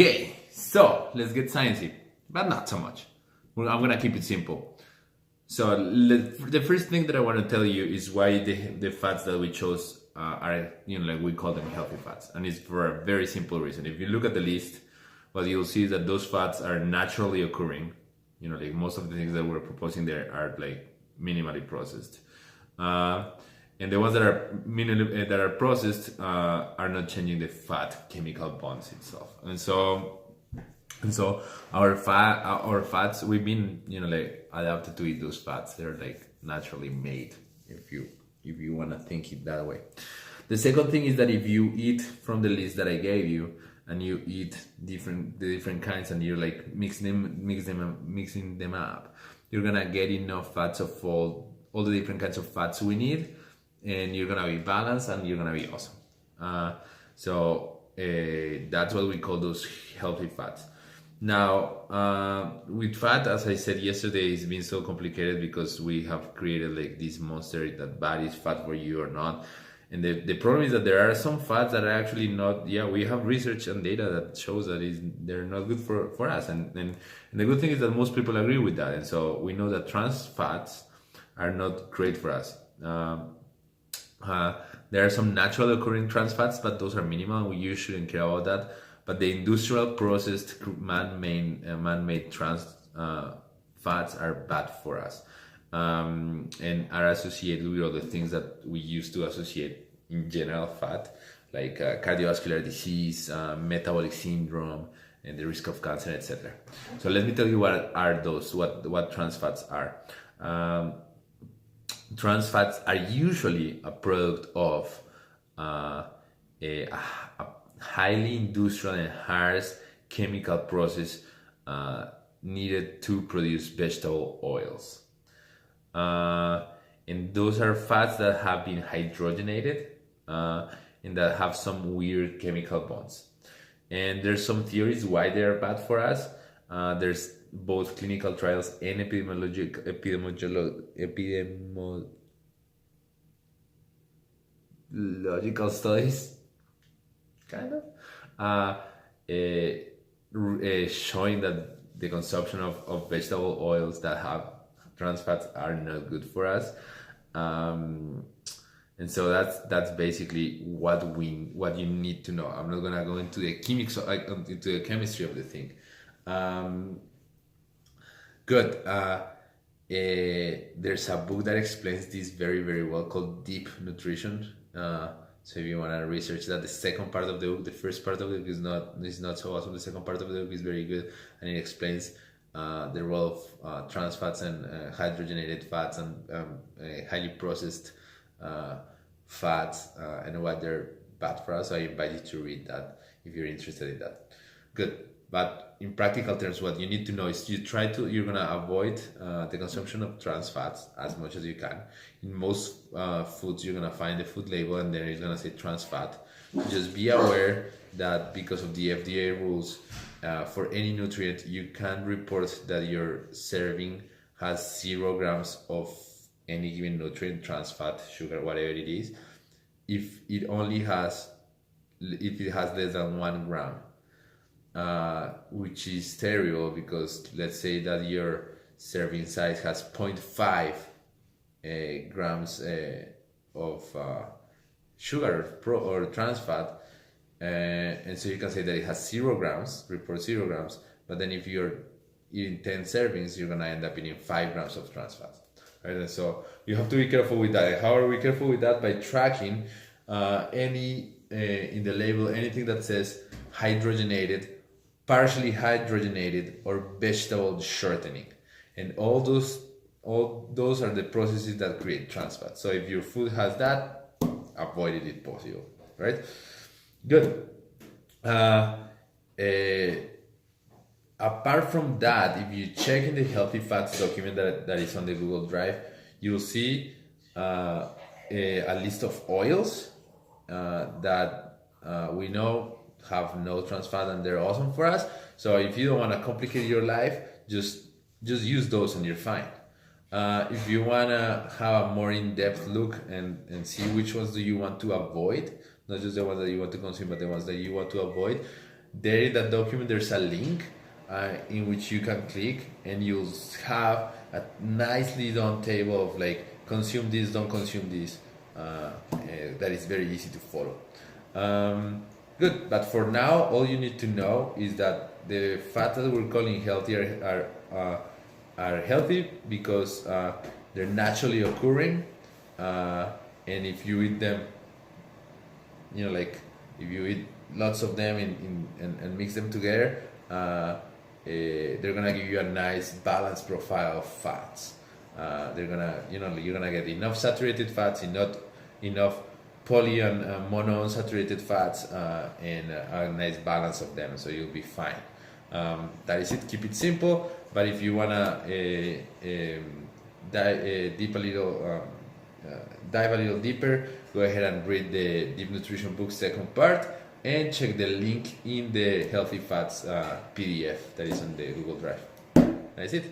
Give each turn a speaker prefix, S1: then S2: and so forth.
S1: Okay, so let's get sciencey, but not so much. I'm gonna keep it simple. So the first thing that I want to tell you is why the fats that we chose are, like we call them healthy fats, and it's for a very simple reason. If you look at the list, what you'll see is that those fats are naturally occurring. Like most of the things that we're proposing there are like minimally processed, and the ones that are processed are not changing the fat chemical bonds itself, and so our fats, we've been like adapted to eat those fats. They're like naturally made, if you want to think it that way. The second thing is that if you eat from the list that I gave you, and you eat the different kinds, and you're like mixing them up, you're gonna get enough fats of all the different kinds of fats we need, and you're gonna be balanced and you're gonna be awesome. So that's what we call those healthy fats. Now, with fat, as I said yesterday, it's been so complicated because we have created like this monster that is fat for you or not. And the problem is that there are some fats that are actually not, we have research and data that shows that they're not good for us. And the good thing is that most people agree with that. And so we know that trans fats are not great for us. There are some natural occurring trans fats, but those are minimal. You shouldn't care about that. But the industrial processed man-made trans fats are bad for us, and are associated with other things that we used to associate in general fat, like cardiovascular disease, metabolic syndrome, and the risk of cancer, etc. So let me tell you what are those, what trans fats are. Trans fats are usually a product of a highly industrial and harsh chemical process needed to produce vegetable oils. And those are fats that have been hydrogenated and that have some weird chemical bonds. And there's some theories why they are bad for us. There's both clinical trials and epidemiological studies, kind of, showing that the consumption of vegetable oils that have trans fats are not good for us, and so that's basically what you need to know. I'm not gonna go into the chemistry of the thing. Good. There's a book that explains this very, very well called Deep Nutrition. So if you want to research that, the second part of the book, the first part of the book is not so awesome. The second part of the book is very good, and it explains the role of trans fats and hydrogenated fats and highly processed fats and what they're bad for us. So I invite you to read that if you're interested in that. Good. But in practical terms, what you need to know is you're gonna avoid the consumption of trans fats as much as you can. In most foods, you're gonna find the food label and then it's gonna say trans fat. Just be aware that because of the FDA rules, for any nutrient, you can report that your serving has 0 grams of any given nutrient, trans fat, sugar, whatever it is. If it has less than 1 gram. Which is terrible, because let's say that your serving size has 0.5 grams of sugar or trans fat, and so you can say that it has 0 grams, report 0 grams, but then if you're eating 10 servings, you're gonna end up eating 5 grams of trans fat, right? And so you have to be careful with that. How are we careful with that? By tracking any in the label, anything that says hydrogenated, partially hydrogenated, or vegetable shortening, and all those are the processes that create trans fat. So if your food has that, avoid it if possible, right? Good. Apart from that, if you check in the healthy fats document that is on the Google Drive, you'll see a list of oils that we know have no trans fat and they're awesome for us. So if you don't want to complicate your life, just use those and you're fine. If you want to have a more in-depth look and see which ones do you want to avoid, not just the ones that you want to consume, but the ones that you want to avoid, there in that document there's a link in which you can click, and you'll have a nicely done table of like consume this, don't consume this. That is very easy to follow. Good, but for now, all you need to know is that the fats that we're calling healthy are healthy because they're naturally occurring, and if you eat them, you know, like if you eat lots of them and mix them together, they're gonna give you a nice balanced profile of fats. They're gonna, you know, you're gonna get enough saturated fats, enough poly and monounsaturated fats, and a nice balance of them, so you'll be fine. That is it. Keep it simple. But if you wanna dive a little deeper, go ahead and read the Deep Nutrition book second part, and check the link in the Healthy Fats PDF that is on the Google Drive. That's it.